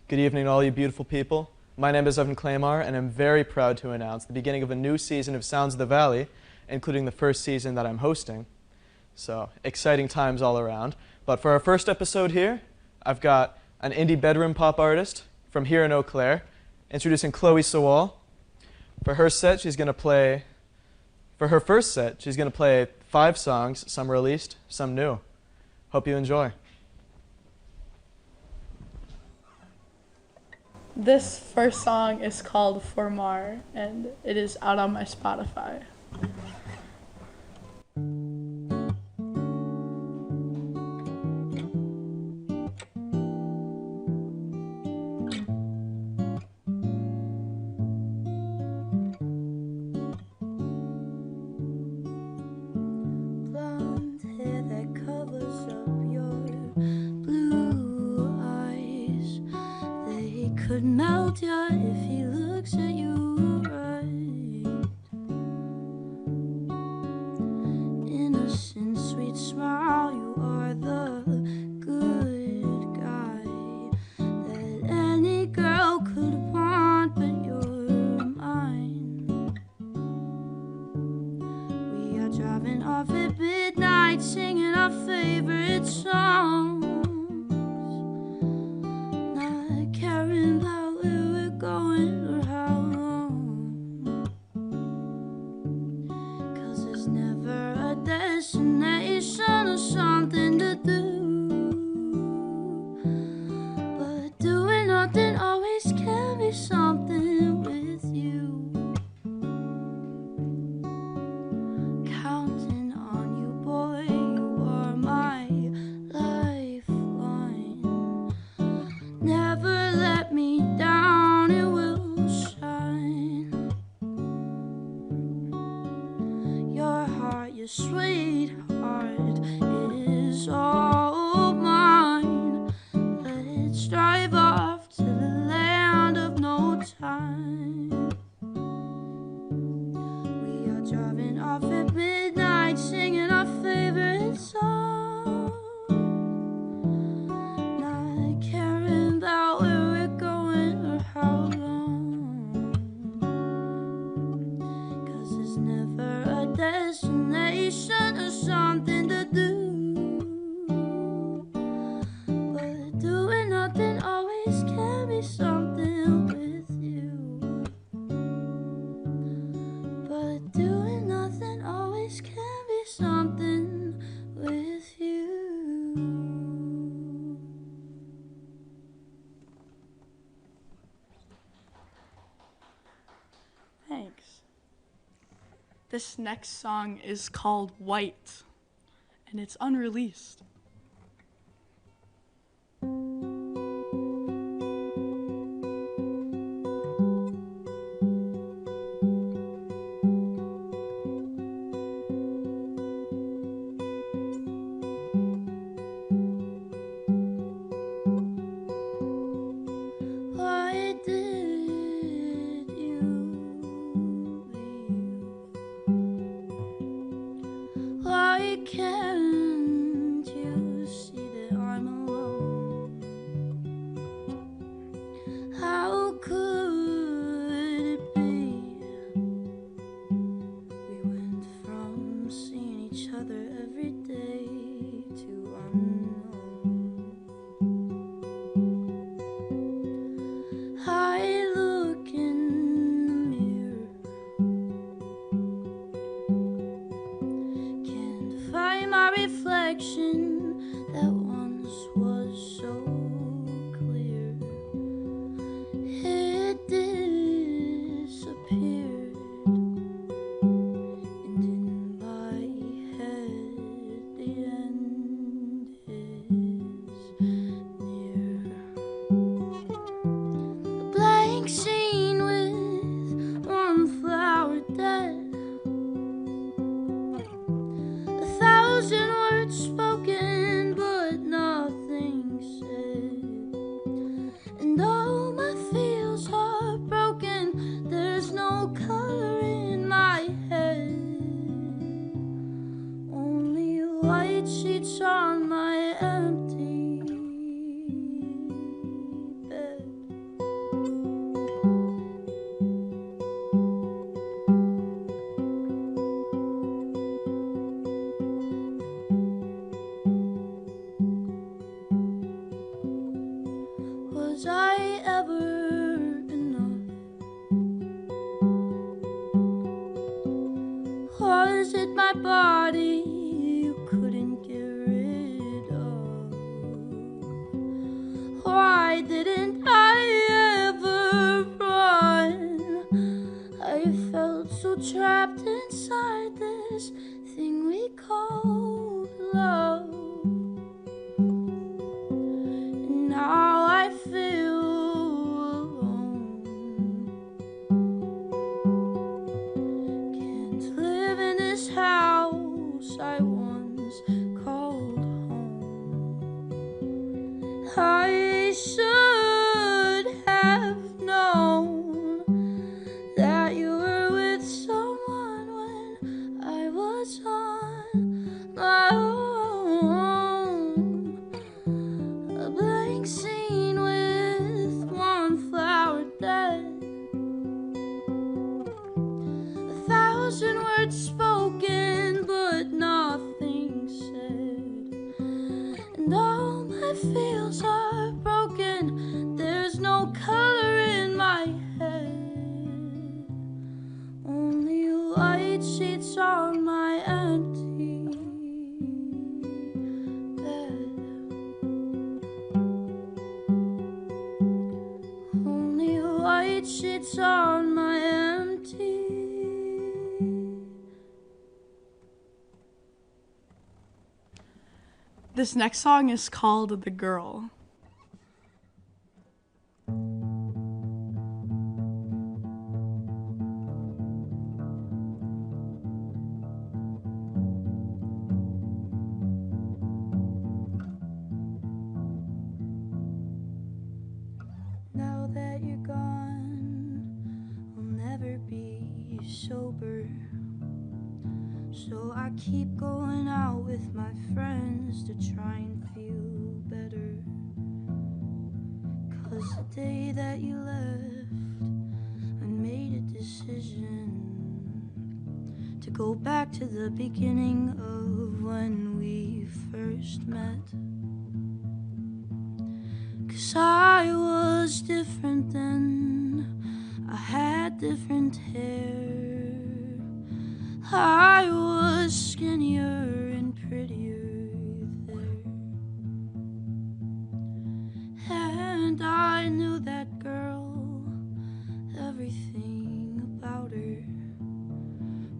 Good evening, all you beautiful people. My name is Evan Claymar, and I'm very proud to announce the beginning of a new season of Sounds of the Valley, including the first season that I'm hosting. So, exciting times all around. But for our first episode here, I've got an indie bedroom pop artist from here in Eau Claire, introducing Chloe Sawall. For her first set, she's going to play 5 songs, some released, some new. Hope you enjoy. This first song is called For Mar, and it is out on my Spotify. Blonde hair that covers up your blue eyes. They could melt ya if he looks at you right. Innocent, sweet smile, you are the good guy that any girl could want, but you're mine. We are driving off at midnight, singing our favorite songs, not caring about where we're going or how long. 'Cause there's never a destination or something to do, but doing nothing always can be something with you. Counting on you, boy, you are my lifeline. Never let me down, it will shine. Your heart, your sweetheart, is all mine. Let's drive off to the land of no time. We are driving off at midnight, singing our favorite song, not caring about where we're going or how long. 'Cause there's never a destination or something to do, but doing nothing always can be something with you. But doing nothing always can be something with you. Thanks. This next song is called White, and it's unreleased. Why did you leave? Why can't you thousand words spoken, but nothing said. And all my feels are broken. There's no color in my head. Only white sheets on my empty bed. Only white sheets on my empty. This next song is called The Girl. Now that you're gone, I'll never be sober. So I keep going out with my friends to try and feel better. 'Cause the day that you left, I made a decision to go back to the beginning of when we first met. 'Cause I was different then, I had different hair, I was skinnier and prettier there. And I knew that girl, everything about her.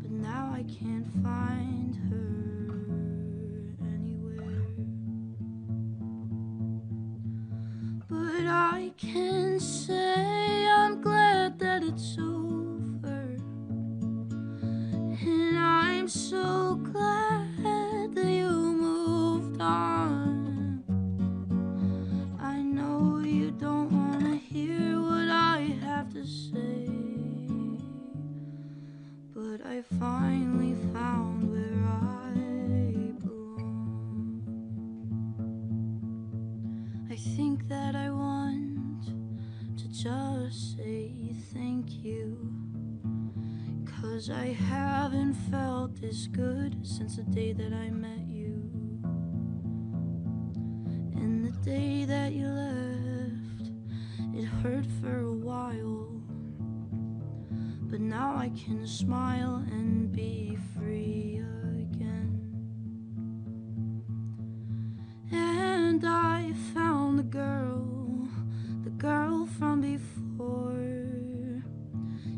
But now I can't find her anywhere. But I can say I'm glad that it's over. And I'm so glad that you moved on. I know you don't want to hear what I have to say, but I finally found where I belong. I think that I want to just say thank you, 'cause I haven't felt this good since the day that I met you. And the day that you left, it hurt for a while, but now I can smile and be free again. And I found the girl from before.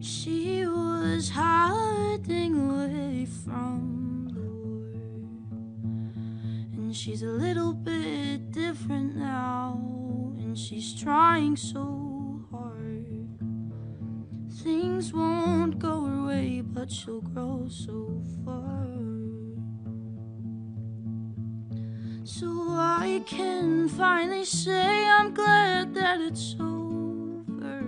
She was hiding away from the war, and she's a little bit different now, and she's trying so hard. Things won't go her way, but she'll grow so far. So I can finally say I'm glad that it's over.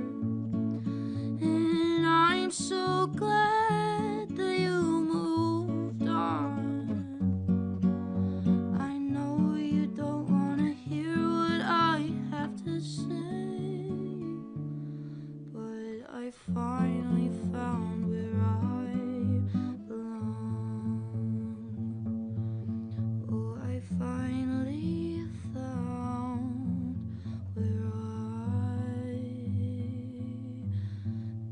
And I'm so glad that you moved on. I know you don't want to hear what I have to say, but I finally found where I belong. Oh, I finally found where I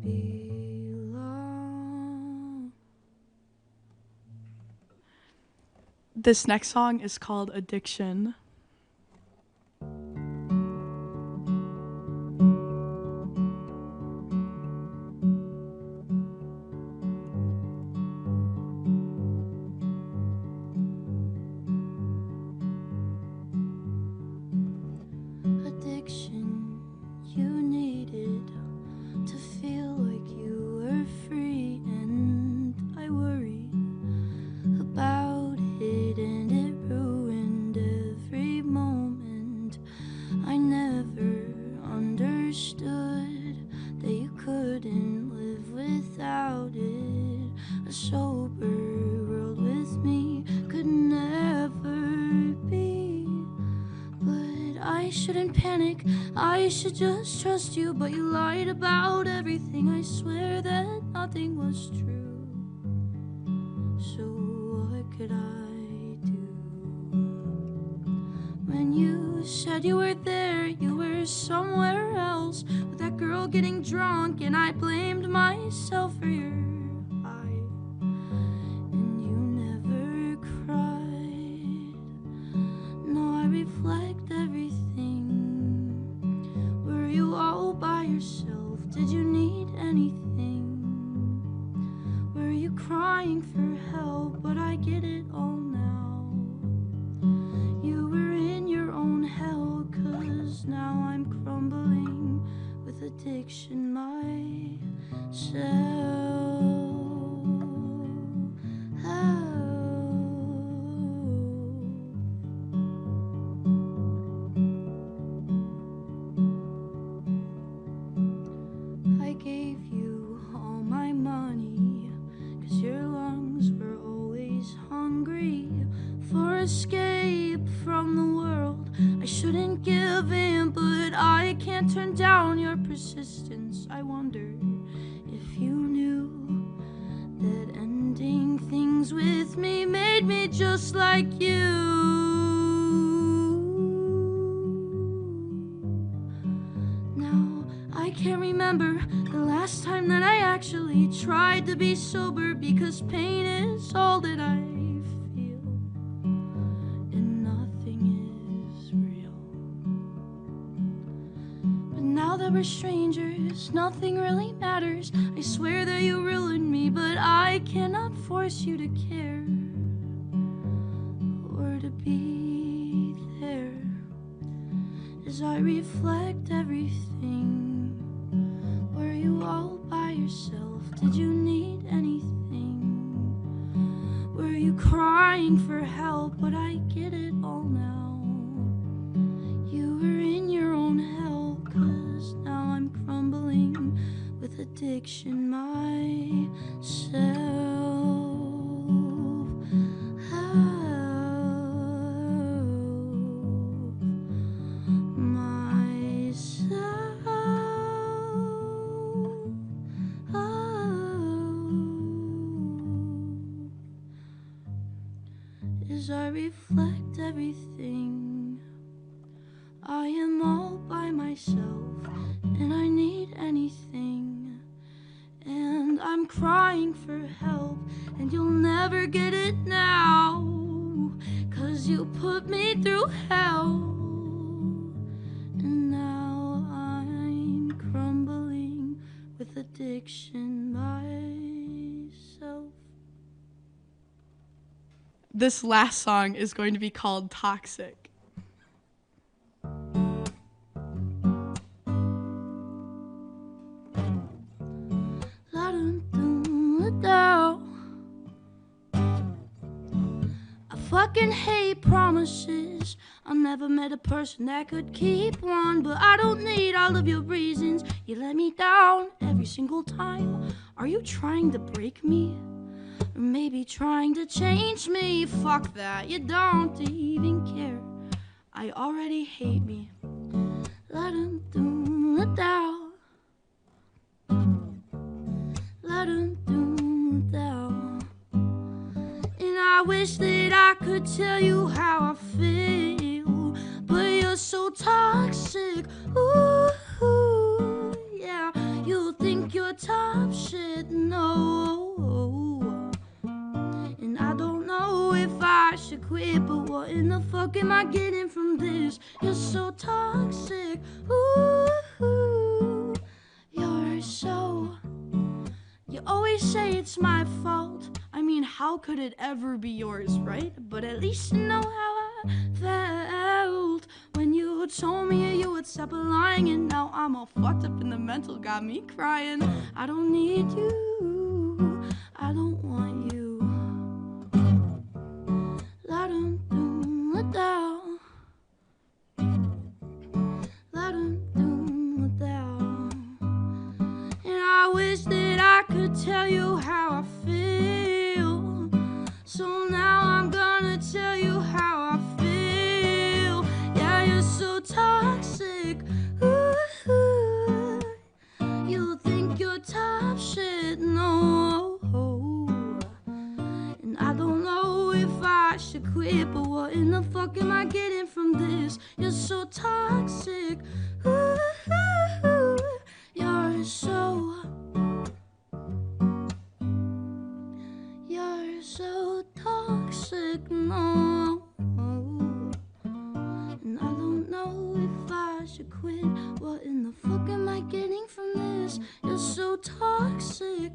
belong. This next song is called Addiction. Addiction, you needed to feel like you were free, and I worried about it, and it ruined every moment. I never understood that you couldn't live without it. A sober world with me could never be. But I shouldn't panic, I should just trust you. But you lied about everything, I swear that nothing was true. So what could I do? When you said you were there, you were somewhere else with that girl getting drunk, and I blamed myself for your high. And you never cried. No, I reflect everything. Were you all by yourself? Did you need anything? Were you crying for help? But I get it all now. You were in your own hell, 'cause now I'm crumbling with addiction myself. I gave you all my money, 'cause your lungs were always hungry for escape from the world. I shouldn't give in, but I can't turn down your persistence. I wonder if you knew that ending things with me made me just like you. Now I can't remember the last time that I actually tried to be sober, because pain is all that I feel, and nothing is real. But now that we're strangers, nothing really matters. I swear that you ruined me, but I cannot force you to care or to be there. As I reflect everything, were you all by yourself? Did you need anything? Were you crying for help? But I get it all now. You were in your own hell, 'cause now I'm crumbling with addiction myself. As I reflect everything, I am all by myself, and I need anything. And I'm crying for help, and you'll never get it now, 'cause you put me through hell. And now I'm crumbling with addiction myself. This last song is going to be called Toxic. I fucking hate promises. I never met a person that could keep one, but I don't need all of your reasons. You let me down every single time. Are you trying to break me? Or maybe trying to change me? Fuck that, you don't even care. I already hate me. Let him do it down. Let him do it down. And I wish that I could tell you how I feel, but you're so toxic. Ooh, yeah, you think you're top shit, no. And I don't know if I should quit, but what in the fuck am I getting from this? You're so toxic. Ooh, you're so... You always say it's my fault. I mean, how could it ever be yours, right? But at least you know how I felt when you told me you would stop lying, and now I'm all fucked up in the mental, got me crying. I don't need you, I don't want you. Let him do it down. Let him do it down. And I wish that I could tell you how I feel, so now I'm gonna tell you how I feel. Yeah, you're so toxic. Ooh, you think you're top shit, no. And quit, but what in the fuck am I getting from this? You're so toxic. Ooh, you're so toxic, no. And I don't know if I should quit. What in the fuck am I getting from this? You're so toxic.